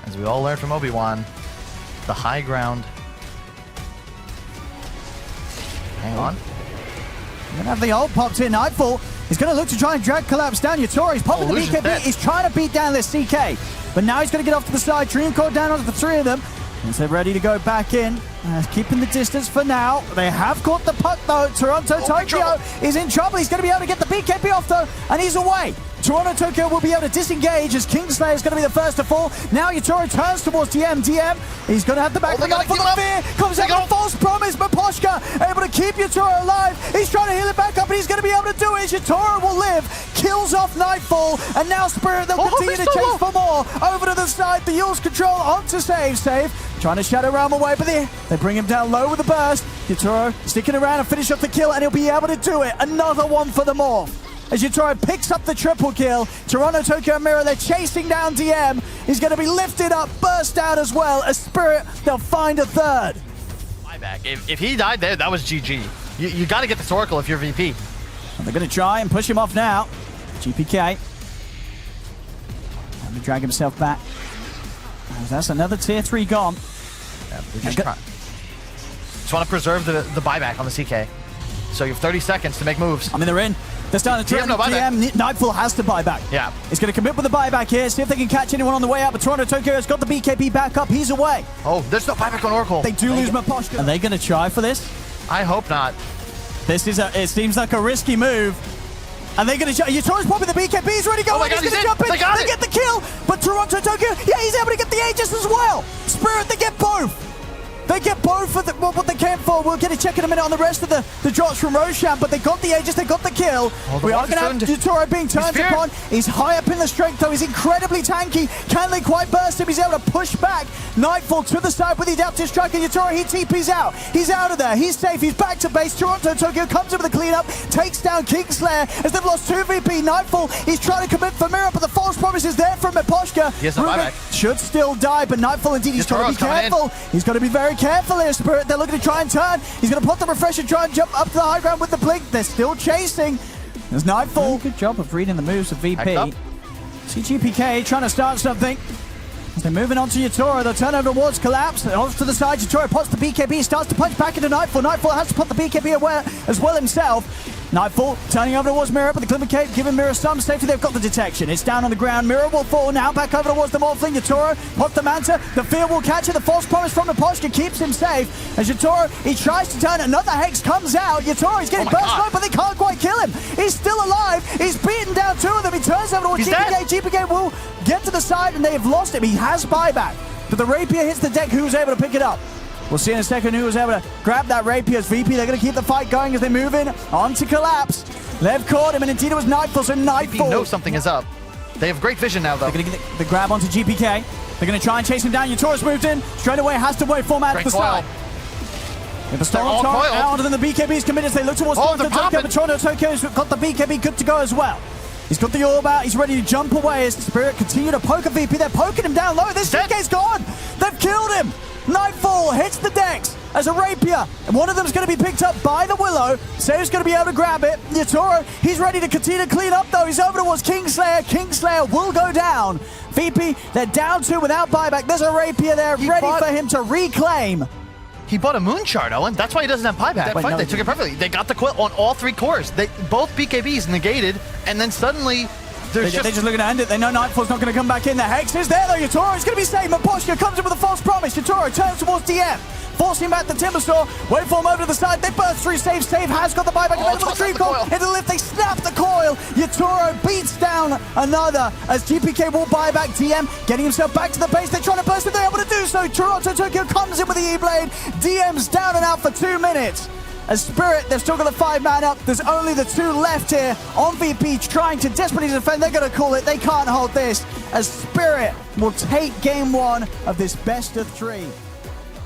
As we all learned from Obi-Wan, the high ground. Hang on. You're gonna have the ult popped in. Nightfall is gonna look to try and drag Collapse down. Yatora, he's popping the BKB. He's trying to beat down this CK. But now he's gonna get off to the side. Dream Core down onto the three of them. As they're ready to go back in. Keeping the distance for now. They have caught the puck though. Toronto Tokyo is in trouble. He's gonna be able to get the BKB off though. And he's away. Toronto Tokyo will be able to disengage as Kingslayer is going to be the first to fall. Now Yatora turns towards DM. He's going to have the back of the gun for the fear. Comes out with a false promise, but Poshka able to keep Yatora alive. He's trying to heal it back up, and he's going to be able to do it. Yatora will live. Kills off Nightfall. And now Spirit, they'll continue to chase for more. Over to the side, the Yule's control onto Save. Trying to shadow Realm away, but they bring him down low with the burst. Yatora sticking around and finish off the kill, and he'll be able to do it. Another one for the Morph. As Yatora picks up the triple kill, Toronto Tokyo Mirror, they're chasing down DM. He's going to be lifted up, burst out as well. As Spirit, they'll find a third. Buyback. If he died there, that was GG. You got to get this Oracle if you're VP. And they're going to try and push him off now. GPK. Trying to drag himself back. And that's another tier 3 gone. Yeah, just want to preserve the buyback on the CK. So you have 30 seconds to make moves. I mean, they're in. They're starting to turn the DM. Nightfall has to buy back. Yeah. He's going to commit with the buyback here, see if they can catch anyone on the way out. But Toronto Tokyo has got the BKB back up. He's away. Oh, there's no buyback on Oracle. They do lose Maposhka. Are they going to try for this? I hope not. This is it seems like a risky move. And they're going to... Yatora's popping the BKB. He's ready to go. Oh my God, he's going to jump in. They get the kill. But Toronto Tokyo, yeah, he's able to get the Aegis as well. Spirit, they get both. They get both for what they came for. We'll get a check in a minute on the rest of the drops from Roshan, but they got the Aegis, they got the kill. We are going to have Yatora being turned upon. He's high up in the strength, though. He's incredibly tanky. Can they quite burst him? He's able to push back. Nightfall to the side with the adaptive strike, and Yatora, he TP's out. He's out of there. He's safe. He's back to base. Toronto Tokyo comes in with the cleanup, takes down Kingslayer as they've lost 2 VP. Nightfall, he's trying to commit for Mirror, but the false promise is there from Maposhka. He has no buyback. Should still die, but Nightfall indeed, he's trying to be careful. He's got to be very careful here, Spirit. They're looking to try and turn. He's going to pop the refresh and try and jump up to the high ground with the blink. They're still chasing. There's Nightfall. Good job of reading the moves of VP. CGPK trying to start something. As they're moving on to Yatora, they'll turn over towards Collapse. Off to the side, Yatora pops the BKB, starts to punch back into Nightfall. Nightfall has to pop the BKB as well himself. Nightfall turning over towards Mirror, but the Glimmer Cape giving Mirror some safety. They've got the detection. It's down on the ground. Mirror will fall now. Back over towards the Morphling. Yatora pop the Manta. The Fear will catch it. The false promise from the Poshka keeps him safe. As Yatora, he tries to turn. Another Hex comes out. Yatora, he's getting burst low, but they can't quite kill him. He's still alive. He's beaten down 2 of them. He turns over towards GPK. GPK will get to the side, and they have lost him. He has buyback. But the Rapier hits the deck. Who's able to pick it up? We'll see in a second who was able to grab that Rapier as VP. They're going to keep the fight going as they move in on to Collapse. They've caught him, and indeed it was Nightfall, so Nightfall. VP knows something is up. They have great vision now, though. They're going to get the grab onto GPK. They're going to try and chase him down. Yatora's moved in. Straight away, has to wait format at the side. With the Storm Torrent out, and then the BKB's committed as they look towards Toronto Tokyo, but Toronto Tokyo's got the BKB good to go as well. He's got the orb out. He's ready to jump away as Spirit continue to poke a VP. They're poking him down low. This CK's gone. They've killed him. Nightfall hits the decks as a Rapier, and one of them is going to be picked up by the Willow. Save's going to be able to grab it. Yatora, he's ready to continue to clean up, though. He's over towards Kingslayer. Kingslayer will go down. VP, they're down 2 without buyback. There's a Rapier there ready for him to reclaim. He bought a Moon Shard, Owen. That's why he doesn't have buyback. That fight, they took it perfectly. They got the quill on all 3 cores. Both BKBs negated, and then suddenly... They're just looking to end it. They know Nightfall's not going to come back in. The Hex is there, though. Yatora is going to be safe. Maposhka comes in with a false promise. Yatora turns towards DM. Forcing back the Timber Store. Waveform over to the side. They burst through. Save has got the buyback. Available the Dream Coil. Into the lift. They snap the coil. Yatora beats down another as GPK will buy back DM. Getting himself back to the base. They're trying to burst it. They're able to do so. Toronto Tokyo comes in with the E-Blade. DM's down and out for 2 minutes. As Spirit, they've still got the 5-man up. There's only the 2 left here on VP trying to desperately defend. They're going to call it. They can't hold this as Spirit will take game 1 of this best of 3.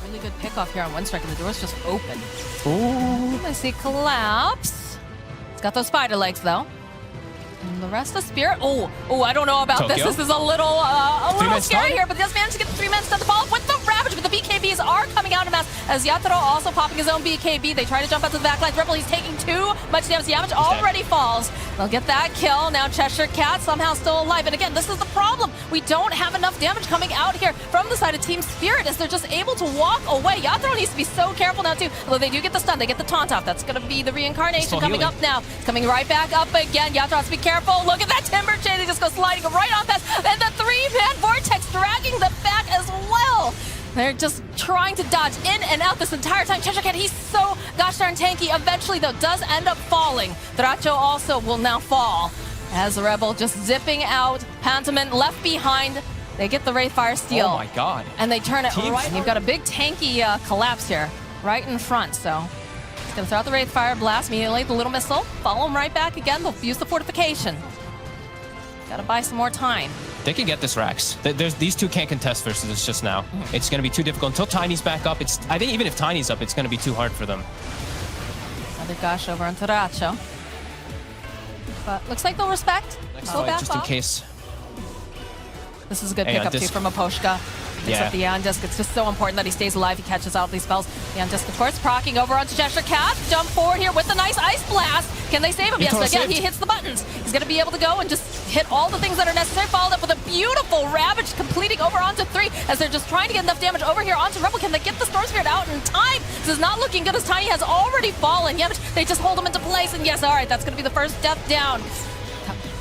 Really good pick off here on 1Strike, and the door's just open. Ooh. I see Collapse. It's got those spider legs, though. And the rest of Spirit. Oh, I don't know about this. This is a little scary here, but he does manage to get the 3-man stun to follow up with the Ravage. but the BKBs are coming out in mass as Yatoro also popping his own BKB. They try to jump out to the backline. Rebel, he's taking too much damage. Yamich already falls. They'll get that kill. Now Cheshire Cat somehow still alive. And again, this is the problem. We don't have enough damage coming out here from the side of Team Spirit as they're just able to walk away. Yatoro needs to be so careful now too. Although they do get the stun, they get the taunt off. That's going to be the reincarnation coming up now. It's coming right back up again. Yatoro has to be careful. Look at that Timber Chain. They just go sliding right on past. And the 3-man Vortex dragging them back as well. They're just trying to dodge in and out this entire time. Cheshire Cat, he's so gosh darn tanky. Eventually, though, does end up falling. Dracho also will now fall as Rebel just zipping out. Pantomime left behind. They get the Wraithfire steal. Oh my god. And they turn it right. And you've got a big tanky collapse here right in front. So he's going to throw out the Wraithfire, blast immediately. The little missile, follow him right back again. They'll use the fortification. Got to buy some more time. They can get this Rax. These two can't contest versus us just now. It's going to be too difficult until Tiny's back up. I think even if Tiny's up, it's going to be too hard for them. Another gush over on Taracho. But looks like they'll respect. Next fight, just in case. This is a good pickup too from Aposhka. Picks up the Aeon Disc. It's just so important that he stays alive. He catches out these spells. The Aeon Disc, of course, procking over onto Cheshire Cat. Jump forward here with the nice Ice Blast. Can they save him? Yes, again, he hits the buttons. He's going to be able to go and just hit all the things that are necessary. Followed up with a beautiful Ravage completing over onto 3 as they're just trying to get enough damage over here onto Rebel. Can they get the Storm Spirit out in time? This is not looking good as Tiny has already fallen. Yamich, they just hold him into place. And yes, all right, that's going to be the first death down.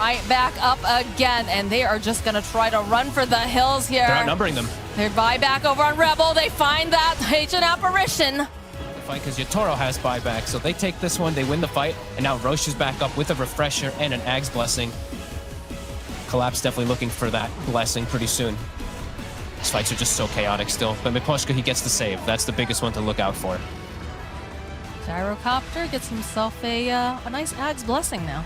Right back up again, and they are just going to try to run for the hills here. They're outnumbering them. They're buyback over on Rebel. They find that ancient apparition. Fight because Yatoro has buyback, so they take this one, they win the fight, and now Roche is back up with a refresher and an Ag's Blessing. Collapse definitely looking for that blessing pretty soon. These fights are just so chaotic still, but Miposhka, he gets the save. That's the biggest one to look out for. Gyrocopter gets himself a nice Ag's Blessing now.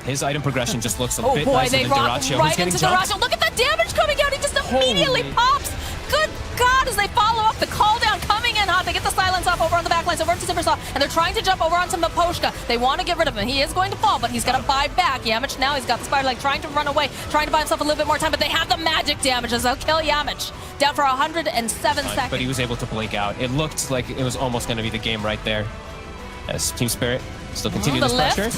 His item progression just looks a bit boy, nicer they than rock Duracho. right into Duracho. Look at that damage coming out. He just immediately pops. Good God, as they follow up. The call down coming in hot. They get the silence off over on the backlines, over to Timbersaw, and they're trying to jump over onto Miposhka. They want to get rid of him. He is going to fall, but he's going to buy back. Yamich now, he's got the Spider Leg trying to run away, trying to buy himself a little bit more time, but they have the magic damage as they'll kill Yamich. Down for 107 seconds. But he was able to blink out. It looked like it was almost going to be the game right there. As Team Spirit still continue this pressure.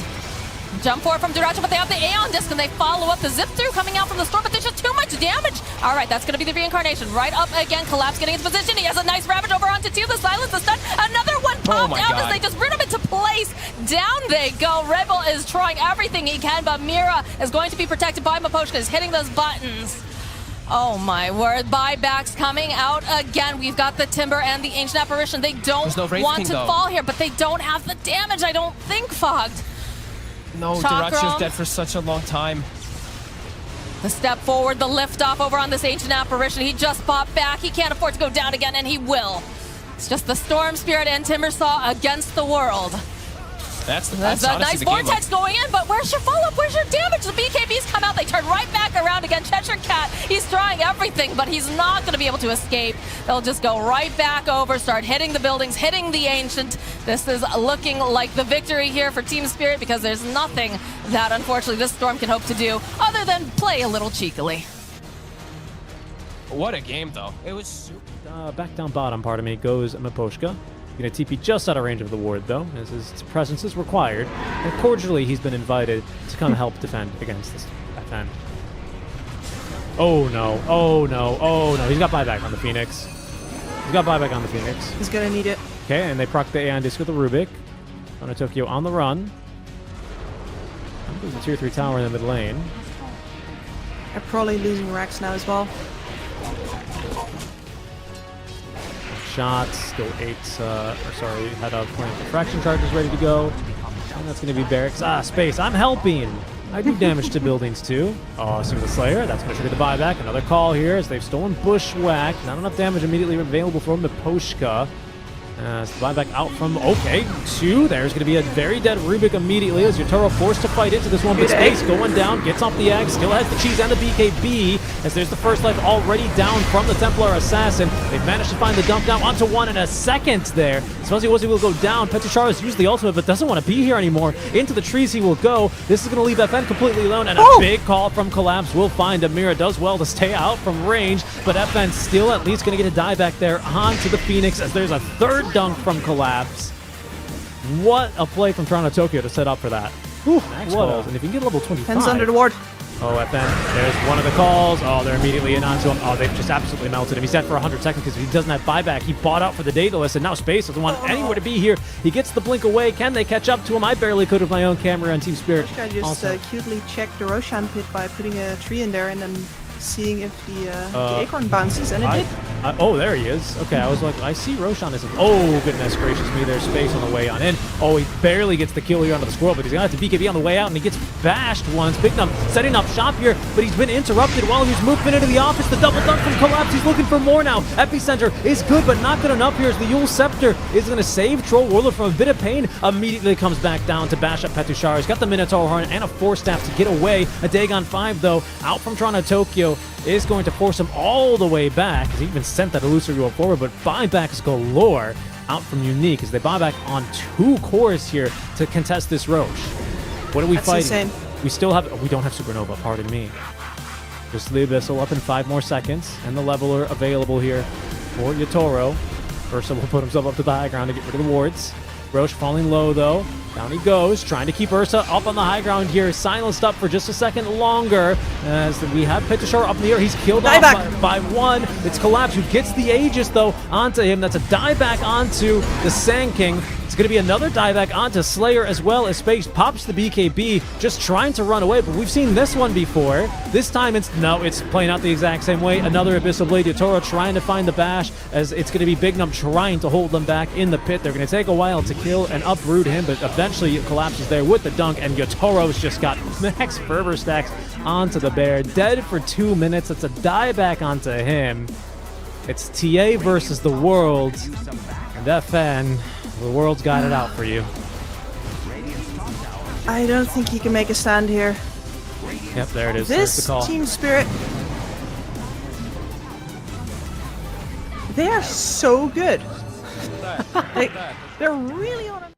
Jump forward from Duracho, but they have the Aeon Disc, and they follow up the zip through coming out from the storm, but there's just too much damage. All right, that's going to be the reincarnation. Right up again, Collapse getting into position. He has a nice Ravage over onto 2. The silence is done. Another one popped out as they just bring him into place. Down they go. Rebel is trying everything he can, but Mira is going to be protected by Miposhka. He's hitting those buttons. Oh my word, buybacks coming out again. We've got the Timber and the Ancient Apparition. They don't want to fall here, but they don't have the damage, I don't think, Fogged. No, Duracho's dead for such a long time. The step forward, the lift off over on this Ancient Apparition. He just popped back. He can't afford to go down again, and he will. It's just the Storm Spirit and Timbersaw against the world. That's a nice vortex going in, but where's your follow-up? Where's your damage? The BKBs come out. They turn right back around again. Cheshire Cat, he's trying everything, but he's not going to be able to escape. They'll just go right back over, start hitting the buildings, hitting the Ancient. This is looking like the victory here for Team Spirit because there's nothing that, unfortunately, this Storm can hope to do other than play a little cheekily. What a game, though. It was back down bottom, pardon me, goes Miposhka. Going to TP just out of range of the ward, though, as his presence is required. And cordially, he's been invited to come help defend against this FN. Oh, no. Oh, no. Oh, no. He's got buyback on the Phoenix. He's got buyback on the Phoenix. He's going to need it. Okay, and they proc the Aeon Disc with the Rubik. Tokyo on the run. There's a tier 3 tower in the mid lane. They're probably losing Rex now as well. Shots, still 8, head of playing fraction charges ready to go. And that's going to be barracks. Space, I'm helping. I do damage to buildings too. Oh, Single Slayer, that's going to trigger the buyback. Another call here as they've stolen Bushwhack. Not enough damage immediately available from Miposhka. As the buyback out from, okay, 2. There's going to be a very dead Rubik immediately as Yotaro forced to fight into this one, but Space going down, gets off the egg, still has the cheese and the BKB, as there's the first life already down from the Templar Assassin. They've managed to find the dump down onto 1 in a second there. Swazi will go down. Petushar has used the ultimate, but doesn't want to be here anymore. Into the trees he will go. This is going to leave FN completely alone, and a big call from Collapse will find Amira. Does well to stay out from range, but FN still at least going to get a die back there onto the Phoenix, as there's a third dunk from Collapse. What a play from Toronto Tokyo to set up for that. Whew, and if you can get level 25. Hands under the ward. Oh, FN, there's one of the calls. Oh, they're immediately in onto him. Oh, they've just absolutely melted him. He's set for 100 seconds because he doesn't have buyback. He bought out for the Daedalus, and now Space doesn't want anywhere to be here. He gets the blink away. Can they catch up to him? I barely could with my own camera on Team Spirit. I just cutely checked the Roshan pit by putting a tree in there and then seeing if the acorn bounces, and it did. Oh, there he is. Okay, I was like, I see Roshan isn't. Oh, goodness gracious me. There's Space on the way on in. Oh, he barely gets the kill here onto the squirrel, but he's going to have to BKB on the way out, and he gets bashed once. Big Num setting up shop here, but he's been interrupted while he's moving into the office. The double dunk from Collapse. He's looking for more now. Epicenter is good, but not good enough here as the Yule Scepter is going to save Troll Warlord from a bit of pain. Immediately comes back down to bash up Petushar. He's got the Minotaur Horn and a Force Staff to get away. A Dagon 5, though, out from Toronto Tokyo, is going to force him all the way back. He even sent that Illusory forward, but buybacks galore out from Unique as they buy back on 2 cores here to contest this Roche. What are we fighting? Insane. We still have, we don't have Supernova, pardon me. Just the Abyssal up in 5 more seconds, and the Leveler available here for Yotaro. Ursa will put himself up to the high ground to get rid of the wards. Roche falling low, though. Down he goes, trying to keep Ursa up on the high ground here. Silenced up for just a second longer. As we have Petushar up in the air. He's killed off by 1. It's Collapse who gets the Aegis, though, onto him. That's a dieback onto the Sand King. It's going to be another dieback onto Slayer as well, as Space pops the BKB, just trying to run away. But we've seen this one before. This time it's playing out the exact same way. Another Abyssal Blade. Yotaro trying to find the bash, as it's going to be Big Num trying to hold them back in the pit. They're going to take a while to kill and uproot him, but eventually Collapses there with the dunk, and Yotaro's just got max fervor stacks onto the bear. Dead for 2 minutes. It's a dieback onto him. It's TA versus the world, and FN, the world's got it out for you. I don't think he can make a stand here. Yep, there it is. This the call. Team Spirit, they are so good. They're really on a